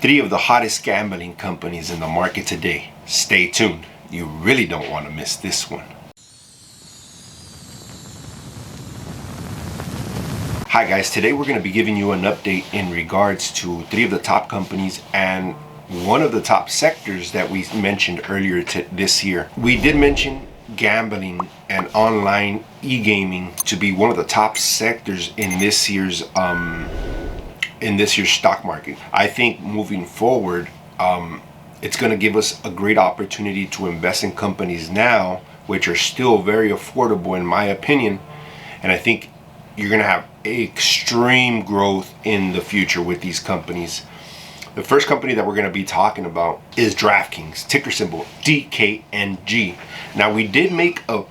three of the hottest gambling companies in the market today. Stay tuned. You really don't want to miss this one. Hi guys, today we're going to be giving you an update in regards to three of the top companies and one of the top sectors that we mentioned earlier this year. We did mention gambling and online e-gaming to be one of the top sectors in this year's stock market. I think moving forward, it's going to give us a great opportunity to invest in companies now, which are still very affordable in my opinion, and I think you're going to have extreme growth in the future with these companies. The first company that we're going to be talking about is DraftKings, ticker symbol DKNG. Now, we did make a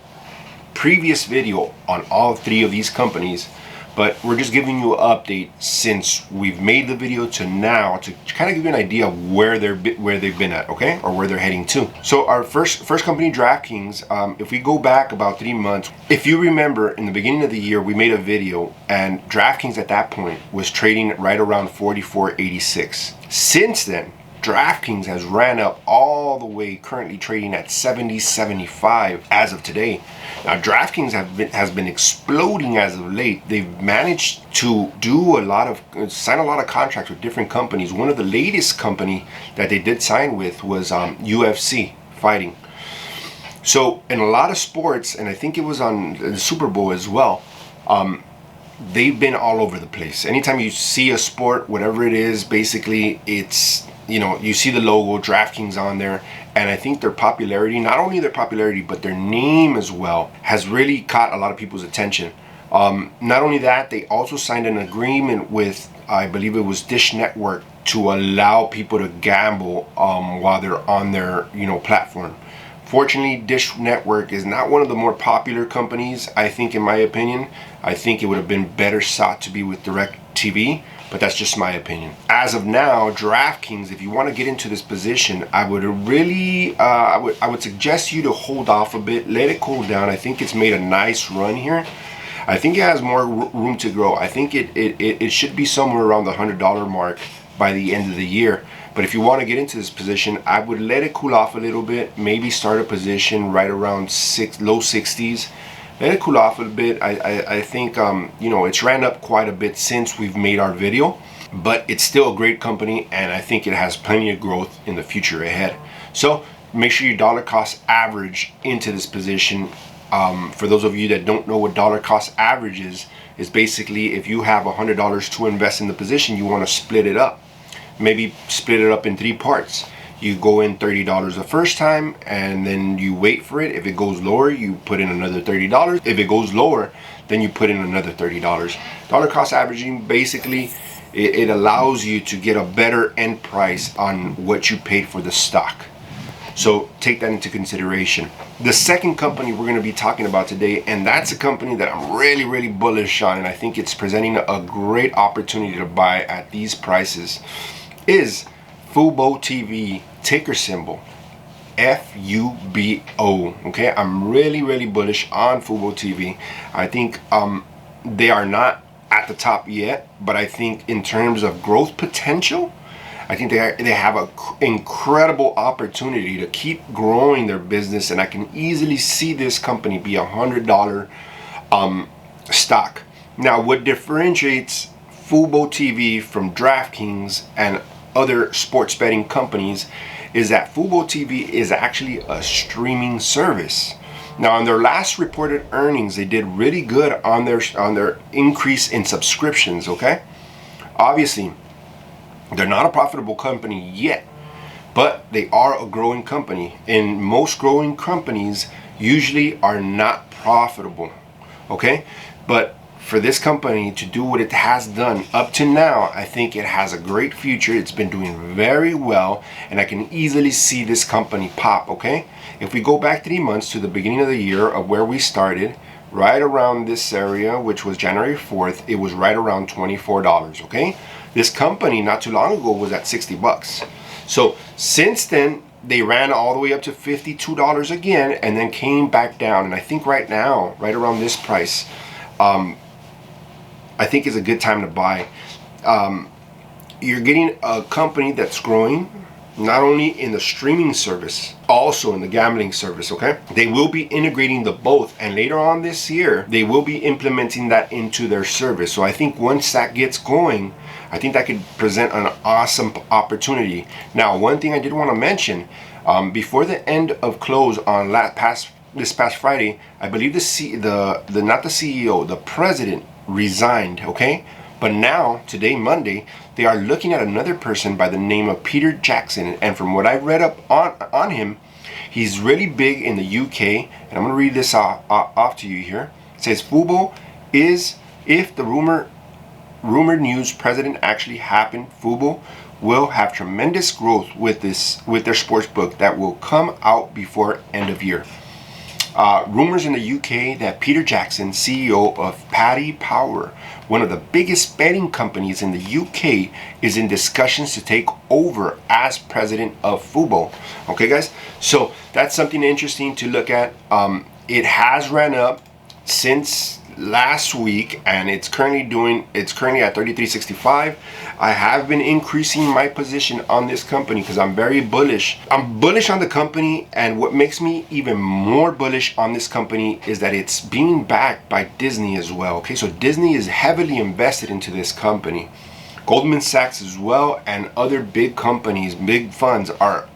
previous video on all three of these companies, but we're just giving you an update since we've made the video to now to kind of give you an idea of where they've been at, okay, or where they're heading to. So our first company, DraftKings, if we go back about 3 months, if you remember, in the beginning of the year we made a video, and DraftKings at that point was trading right around 44.86. Since then, DraftKings has ran up all the way, currently trading at 70.75 as of today. Now, DraftKings has been exploding as of late. They've managed to sign a lot of contracts with different companies. One of the latest company that they did sign with was UFC fighting. So in a lot of sports, and I think it was on the Super Bowl as well, they've been all over the place. Anytime you see a sport, whatever it is, basically it's, you know, you see the logo DraftKings on there, and I think their popularity, not only their popularity, but their name as well, has really caught a lot of people's attention. Not only that, they also signed an agreement with, I believe it was Dish Network, to allow people to gamble while they're on their, platform. Fortunately, Dish Network is not one of the more popular companies, I think, in my opinion. I think it would have been better sought to be with DirecTV, but that's just my opinion. As of now, DraftKings, if you want to get into this position, I would really, I would suggest you to hold off a bit, let it cool down. I think it's made a nice run here. I think it has more room to grow. I think it should be somewhere around the $100 mark by the end of the year. But if you want to get into this position, I would let it cool off a little bit. Maybe start a position right around low 60s. Let it cool off a bit. I think it's ran up quite a bit since we've made our video, but it's still a great company, and I think it has plenty of growth in the future ahead. So make sure you dollar cost average into this position. For those of you that don't know what dollar cost average is basically if you have $100 to invest in the position, you want to split it up. Maybe split it up in 3 parts. You go in $30 the first time, and then you wait for it. If it goes lower, you put in another $30. If it goes lower, then you put in another $30. Dollar cost averaging, basically, it allows you to get a better end price on what you paid for the stock. So take that into consideration. The second company we're going to be talking about today, and that's a company that I'm really, really bullish on, and I think it's presenting a great opportunity to buy at these prices, is FuboTV, ticker symbol FUBO. Okay, I'm really, really bullish on FuboTV. I think they are not at the top yet, but I think in terms of growth potential, I think they have an incredible opportunity to keep growing their business, and I can easily see this company be a $100 stock. Now, what differentiates FuboTV from DraftKings and other sports betting companies is that FuboTV is actually a streaming service. Now, on their last reported earnings, they did really good on their increase in subscriptions. Okay, obviously they're not a profitable company yet, but they are a growing company, and most growing companies usually are not profitable. Okay, but for this company to do what it has done up to now, I think it has a great future. It's been doing very well, and I can easily see this company pop. Okay, if we go back 3 months to the beginning of the year of where we started, right around this area, which was January 4th, it was right around $24. Okay, this company not too long ago was at 60 bucks. So since then, they ran all the way up to $52 again, and then came back down. And I think right now, right around this price, I think is a good time to buy. you're getting a company that's growing not only in the streaming service, also in the gambling service, okay? They will be integrating the both, and later on this year, they will be implementing that into their service. So I think once that gets going, I think that could present an awesome opportunity. Now, one thing I did want to mention, before the end of close on this past Friday, I believe not the CEO, the president resigned, okay? But now, today, Monday, they are looking at another person by the name of Peter Jackson. And from what I read up on him, he's really big in the UK. And I'm going to read this off to you here. It says, Fubo is, if the rumored news president actually happened, Fubo will have tremendous growth with their sports book that will come out before end of year. Rumors in the UK that Peter Jackson, CEO of Paddy Power, one of the biggest betting companies in the UK, is in discussions to take over as president of Fubo. Okay, guys? So that's something interesting to look at. It has ran up since last week, and it's currently at 33.65. I have been increasing my position on this company because I'm very bullish. I'm bullish on the company, and what makes me even more bullish on this company is that it's being backed by Disney as well. Okay, so Disney is heavily invested into this company. Goldman Sachs as well, and other big companies, big funds are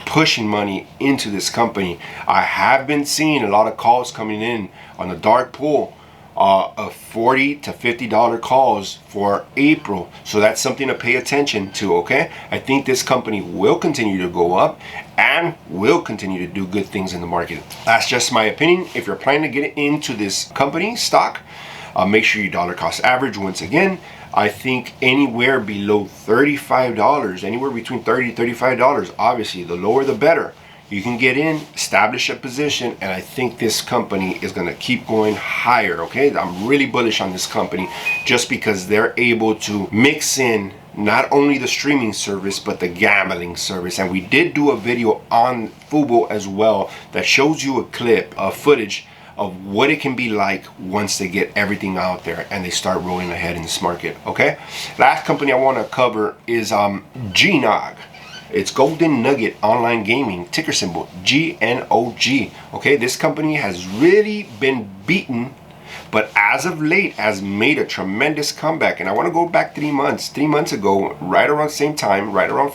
pushing money into this company. I have been seeing a lot of calls coming in on the dark pool of $40 to $50 calls for April. So that's something to pay attention to, okay? I think this company will continue to go up and will continue to do good things in the market. That's just my opinion. If you're planning to get into this company stock, make sure you dollar cost average. Once again, I think anywhere below $35, anywhere between $30 to $35, obviously the lower the better. You can get in, establish a position, and I think this company is going to keep going higher, okay? I'm really bullish on this company just because they're able to mix in not only the streaming service, but the gambling service. And we did do a video on Fubo as well that shows you a clip of footage of what it can be like once they get everything out there and they start rolling ahead in this market, okay? Last company I want to cover is GNOG. It's Golden Nugget Online Gaming, ticker symbol GNOG. Okay, this company has really been beaten, but as of late has made a tremendous comeback. And I want to go back 3 months. 3 months ago, right around the same time, right around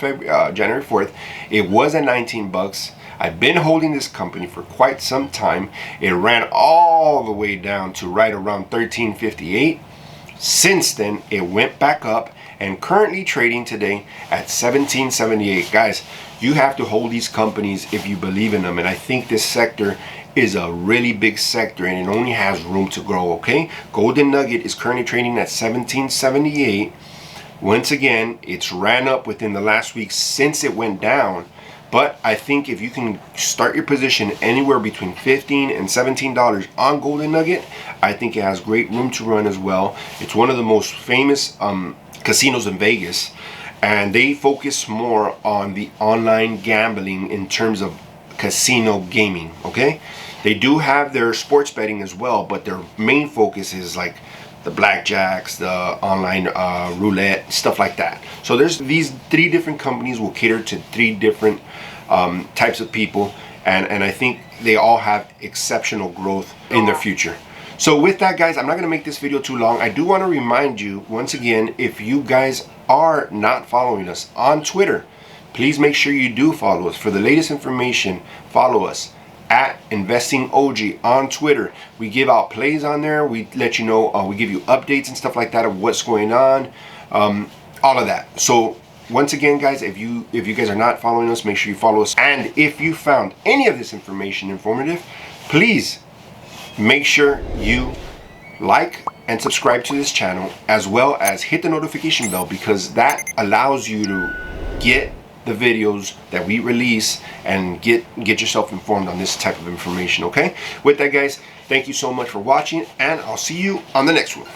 January 4th, it was at 19 bucks. I've been holding this company for quite some time. It ran all the way down to right around 13.58. Since then, it went back up and currently trading today at 17.78. Guys, you have to hold these companies if you believe in them. And I think this sector is a really big sector and it only has room to grow, okay? Golden Nugget is currently trading at 17.78. Once again, it's ran up within the last week since it went down. But I think if you can start your position anywhere between $15 and $17 on Golden Nugget, I think it has great room to run as well. It's one of the most famous casinos in Vegas, and they focus more on the online gambling in terms of casino gaming, okay? They do have their sports betting as well, but their main focus is like the blackjacks, the online roulette, stuff like that. So there's these 3 different companies will cater to 3 different types of people, and I think they all have exceptional growth in their future. So with that, guys, I'm not going to make this video too long. I do want to remind you, once again, if you guys are not following us on Twitter, please make sure you do follow us. For the latest information, follow us at Investing OG on Twitter. We give out plays on there. We let you know, we give you updates and stuff like that of what's going on, all of that. So once again, guys, if you guys are not following us, make sure you follow us. And if you found any of this information informative, please make sure you like and subscribe to this channel, as well as hit the notification bell, because that allows you to get the videos that we release and get yourself informed on this type of information, okay? With that, guys, thank you so much for watching, and I'll see you on the next one.